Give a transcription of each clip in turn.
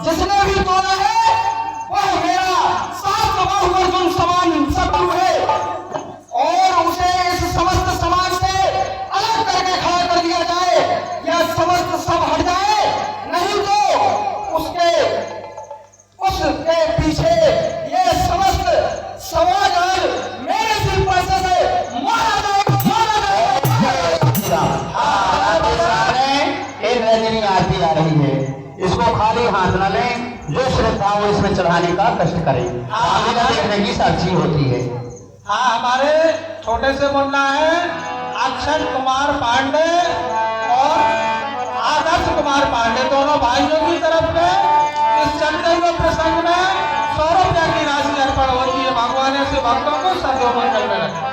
जिसने भी तोड़ा है वह मेरा सात बाहु अर्जुन समान शत्रु है और उसे इस समस्त समाज से अलग करके खड़ा कर दिया जाए या समस्त सब हट जाए, नहीं तो उसके पीछे ये समस्त समाज और मेरे सिर पर से मारा जाएगा। रजनी आरती आ रही है, इसको खाली हाथ न लें, जो श्रद्धा हो इसमें चढ़ाने का कष्ट करें, देखने की साक्षी होती है। हाँ, हमारे छोटे से मुन्ना है अक्षय कुमार पांडे और आदर्श कुमार पांडे, दोनों भाइयों की तरफ से इस चलते हुए प्रसंग में 100 रुपया की राशि अर्पण होती है। भगवान ऐसे भक्तों को सदैव मंगल में रखें।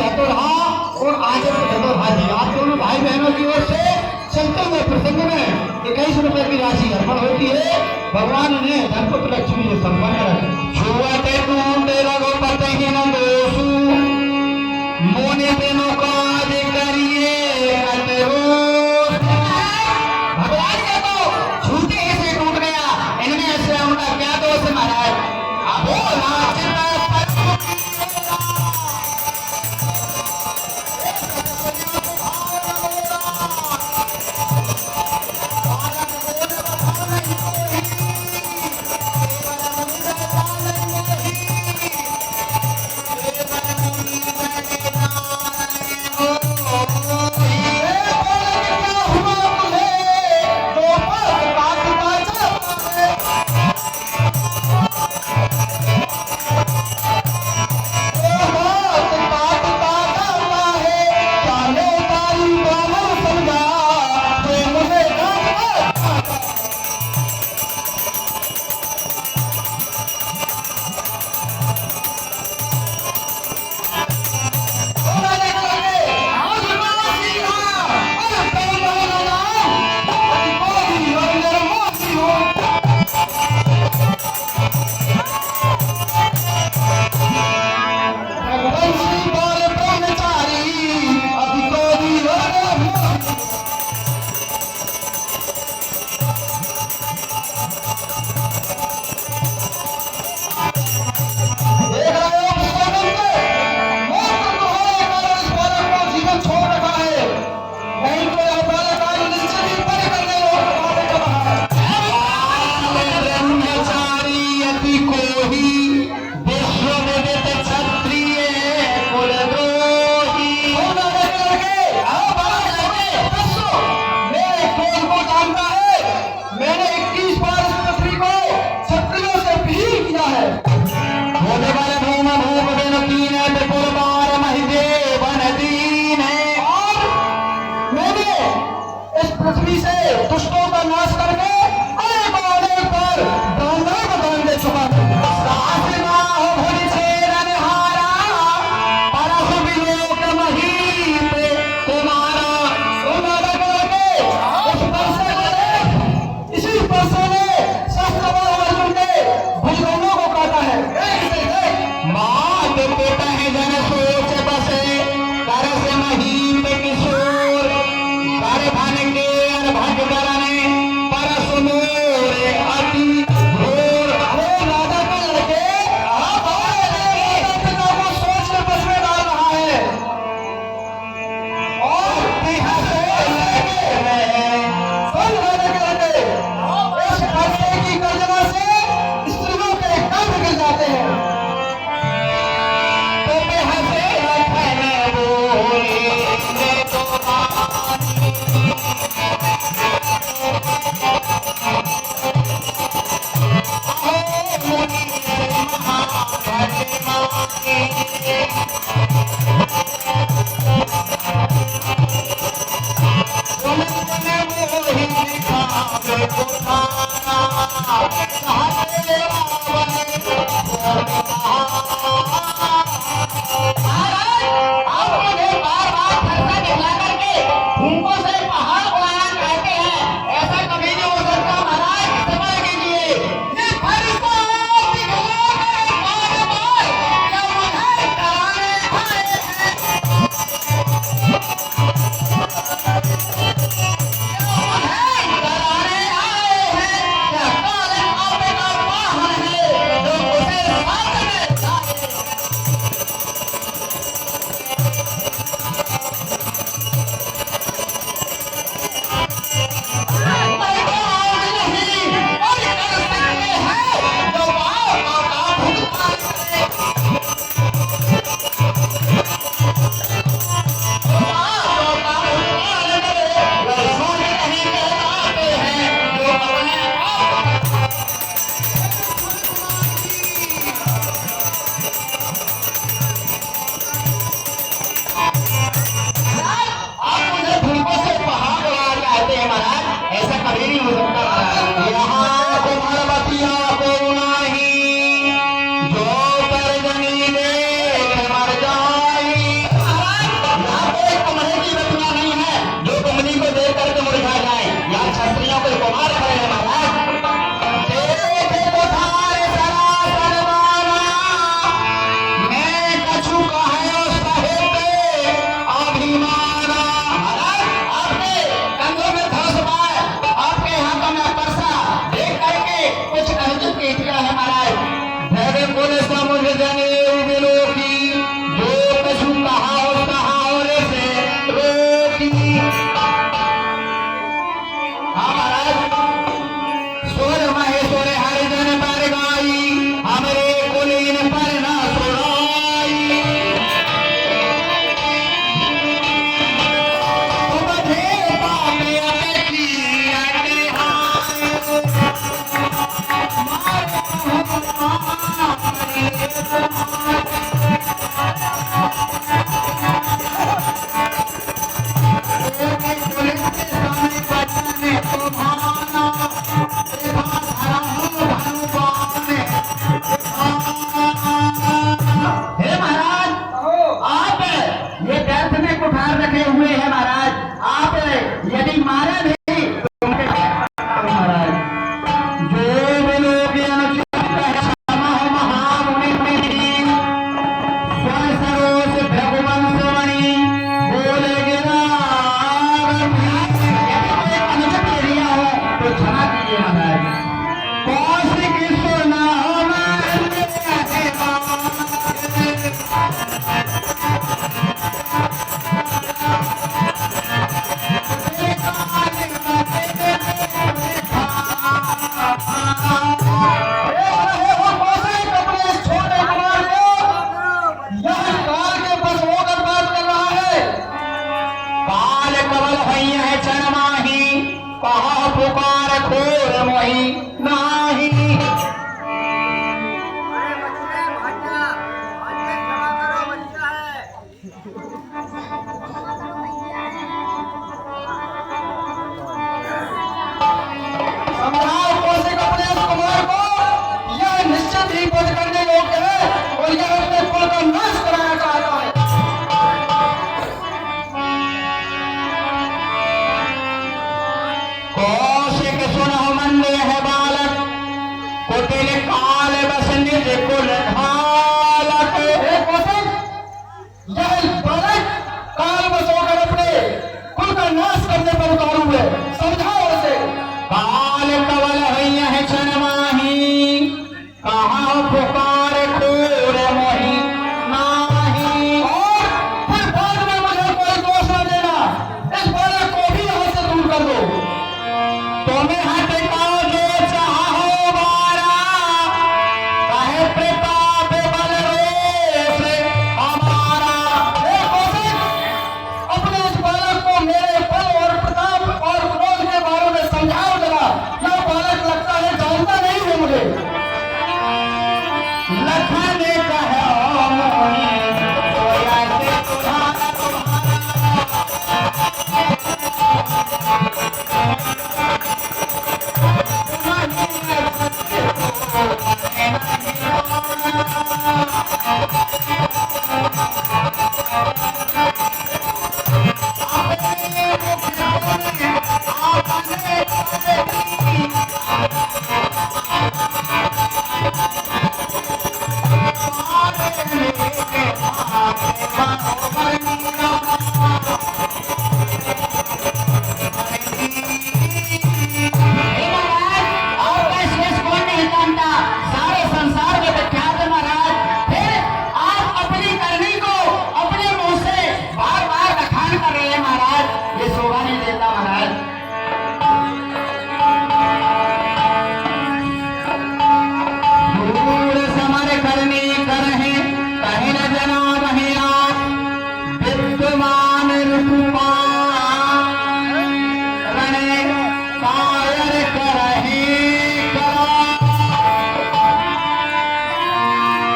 धतोरा और आजम धतोरा जी, आप दोनों भाई बहनों की ओर से चलते हुए प्रसंग में 21 रुपए की राशि अर्पण होती है। भगवान ने धनपुत्र लक्ष्मी से संपन्न रखे। छुआते टूटे रघुपति ही न दोषु, मोने बेनो काज करिए अतरोष। भगवान का तो छूते ही से टूट गया, इनमें से उनका क्या दोष है महाराज? अब पृथ्वी से दुष्टों का नाश करके अनेक अनेक बार दानदार को दान दे चुका है। सासना हो भोली शेरन हारा, परस विलोक महीप तुम्हारा। सोना लगा के उस परसे ने, इसी परसे ने शस्त्रवान अर्जुन के भुजंगों को काटा है। मात पिता है जन सोच बसे, कर से महीप किशोर, कर धन के भगवरने परस मोरे अति घोर। राजा के लड़के पिता को सोच के बस में डाल रहा है और राजा के लड़के इस खर्चे की गर्जना से स्त्रियों के गर्भ गिर जाते हैं। तो बेहसे रखने बोले तो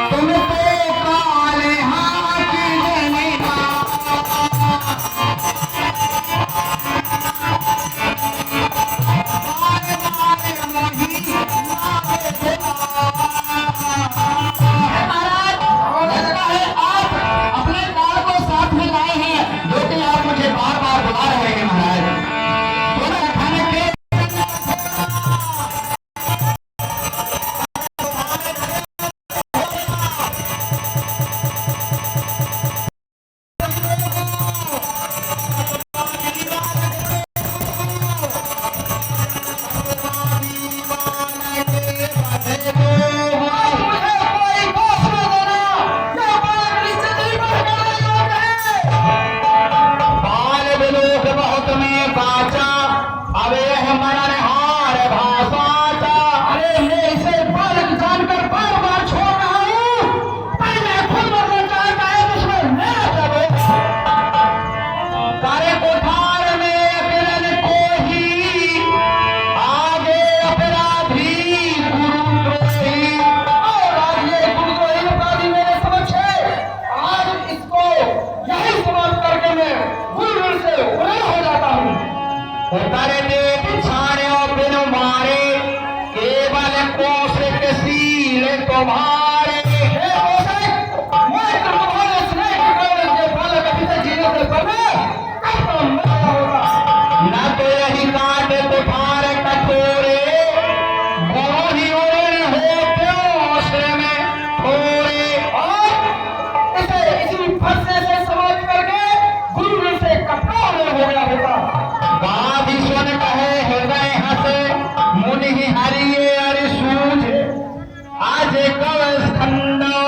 तुम्हारे न तो यही काट तुम्हारे कठोरे ही होते में थोड़े और इसे इसी फंसे से समझ करके गुरु से कठोर हो गया होता। गाधी सुन कहे हृदय हंसे मुनि हरिये अरि सूझे आज कव स्कंदो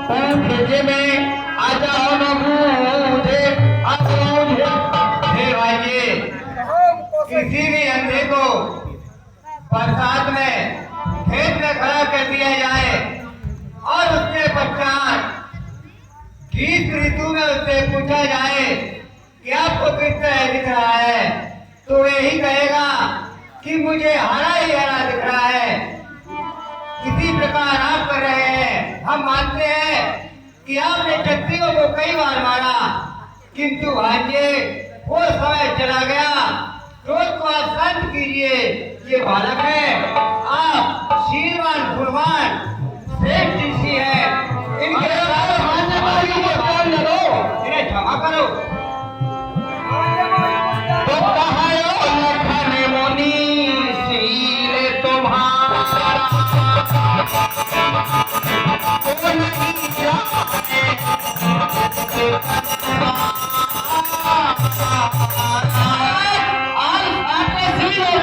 पूछ में अजाओ न बूझे अबूझे। हे भाई किसी भी अंधे को बरसात में खेत में खड़ा कर दिया जाए और उसके पश्चात ग्रीष्म ऋतु में उससे पूछा जाए कि आपको किस तरह दिख रहा है तो यही कहेगा कि मुझे हरा ही हरा दिख रहा है। इसी प्रकार आप कर रहे हैं। हम मानते हैं कि आपने क्षत्रियों को कई बार मारा किंतु भांजे वो समय चला गया। क्रोध को आप शांत कीजिए। ये बालक है, आप श्रीमान गुणवान श्रेष्ठ ऋषि है, इनके मानने वाली को प्यार न लो, इन्हें क्षमा करो। तो कहायो लखन मुनि शील तुम्हारा तो नहीं जाने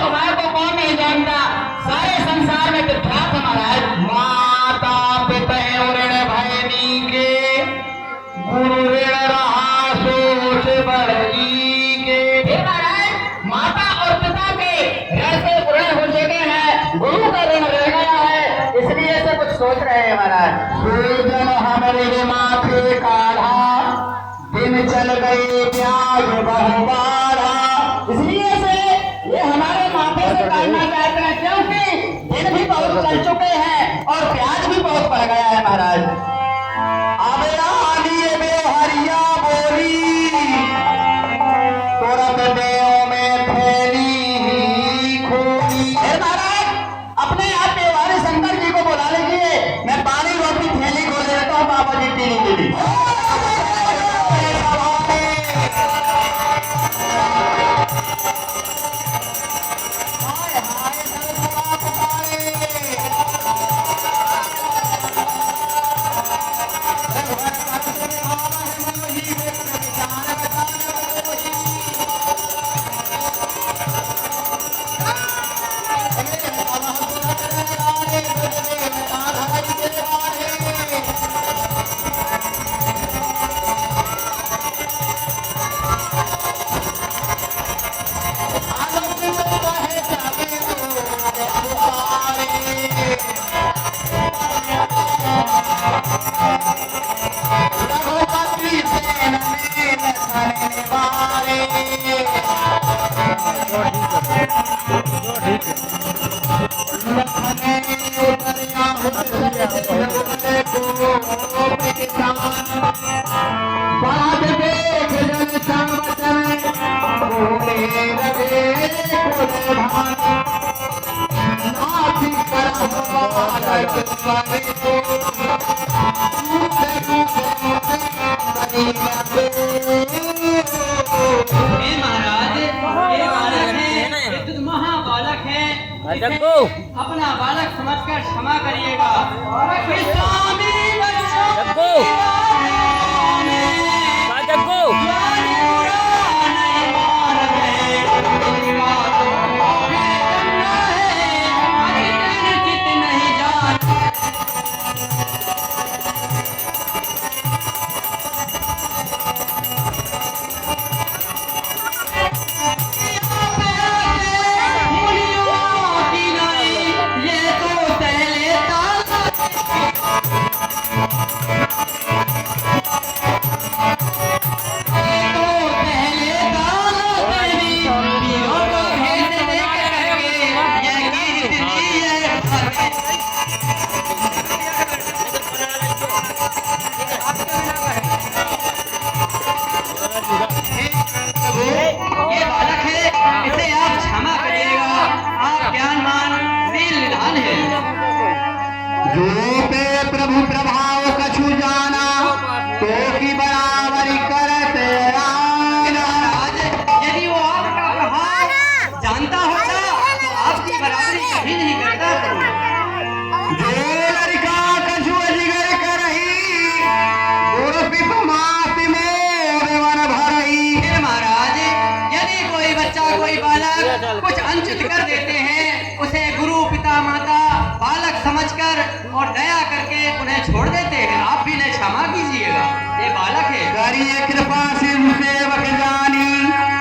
तुम्हारे को कौन नहीं जानता, सारे संसार में विख्यात हमारा है। माता पिता ऋण भयनी के गुरु ऋण रहा सोच बढ़ी के। माता और पिता के ऋण से ऋण हो चुके हैं, गुरु का ऋण रह गया है, इसलिए ऐसे कुछ सोच रहे हैं महाराज। सूजन हमारे माथे काढ़ा दिन चल गए प्याज बहुबारा। इसलिए से ये हमारे माथे से काटना चाहते हैं क्योंकि दिन भी बहुत चल चुके हैं और प्याज भी बहुत बढ़ गया है महाराज। अब आलिए बेहरिया बोली तुरंत देव में थैली खोली। महाराज अपने आप व्यवहारी शंकर जी को बुला लीजिए, मैं पानी रोटी थैली खोल देता हूँ बाबा जी पीने के लिए। जग्गू अपना बालक समझकर क्षमा करिएगा। स्वामी बच्चों जग्गू जग्गू ये बालक है, इसे आप क्षमा करिएगा। आप ज्ञानवान शील निधान है। जो पे प्रभु प्रभाव कछु जाना तो की बराबरी करते महाराज, यदि वो आपका प्रभाव जानता होता तो आपकी बराबरी कभी नहीं करता। जो लड़का कछु अजिगर करही गोरपी मापी मोर वन भरही। फिर महाराज, यदि कोई बच्चा कोई बालक कुछ अनुचित कर देते हैं, उसे गुरु पिता माता बालक समझकर और दया करके उन्हें छोड़ देते हैं। आप भी इन्हें क्षमा कीजिएगा, ये बालक है। करिए कृपा सिंधु सेवक जानी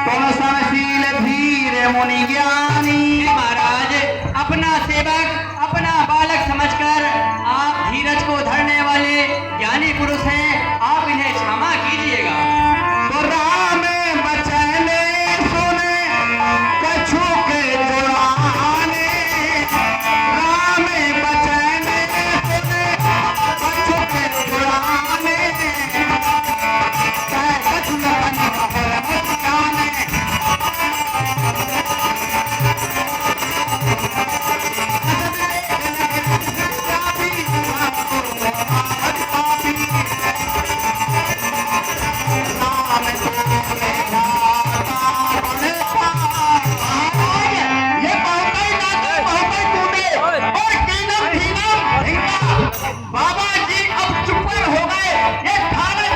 तुम समशील धीर मुनि ज्ञानी। महाराज, अपना सेवक अपना बालक समझकर आप धीरज को धरने वाले ज्ञानी पुरुष हैं, आप इन्हें क्षमा कीजिएगा। तो राम बचने सुने कछु के जुड़ाने। राम बचने सुने कछु के जुड़ाने। कह कछु न बनी मोहर मुस्काने। बाबा जी अब चुप हो गए। ये खाने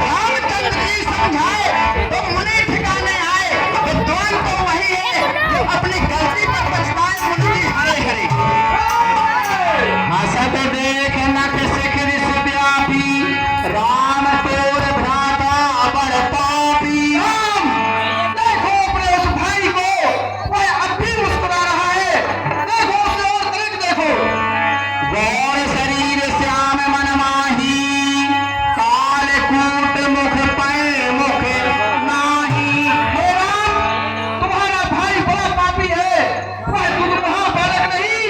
रामचंद्र जी समझाए तो मुनि ठिकाने आए। विद्वान तो वही है जो अपनी गलती पर पछताए। मुनि जी हरे हरे हसत देख नख शिखर व्यापी। राम तोर भ्राता बड़ पापी। राम देखो अपने उस भाई को, वह अब भी मुस्कुरा रहा है। देखो उसे और देख देखो। गौर शरीर श्याम मन माही। काल कूट मुख पै मुख नाही। हे राम, तुम्हारा भाई बड़ा पापी है। वह दुर्महा बालक नहीं,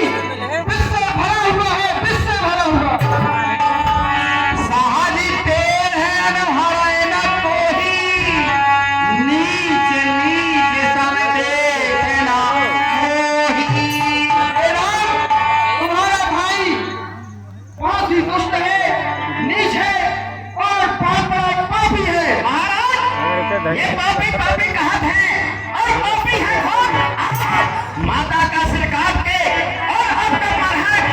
विष से भरा हुआ है, विष से भरा हुआ। साहजी तेर है अनहरे न कोही। नीच नीच सब देखना मोही। हे राम, तुम्हारा भाई बहुत ही दुष्ट है, नीच है और बहुत बड़ा पापी है। महाराज, ये पापी पापी कहत है और पापी है कौन? माता का सिर काट के और हम पे मरहट।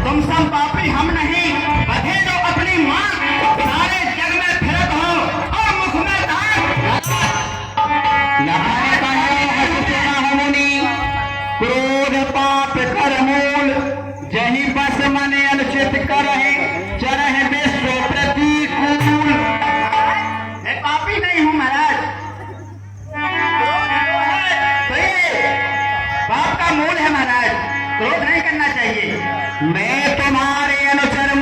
तुम सब पापी हम नहीं, बधे जो अपनी माँ। सारे जग में फिरत हो और मुख में दांत। लहरे कहे हंसते न मुनि। क्रोध पाप कर मूल। जही बस मन अनुचित करहे चरह विश्व प्रतिकूल। मैं पापी नहीं हूँ महाराज। तो ये पाप का मूल है महाराज, क्रोध नहीं करना चाहिए। मैं तुम्हारे अनुचर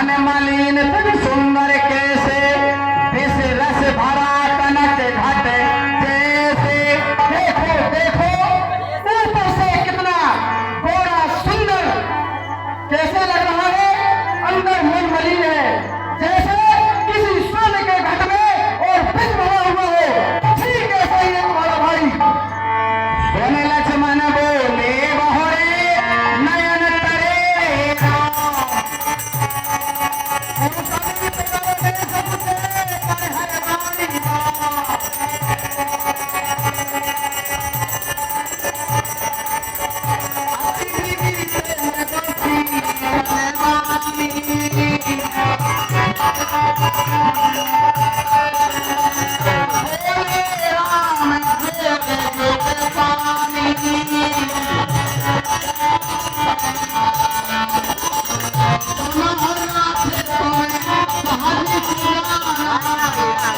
मन मलिन तन सुंदर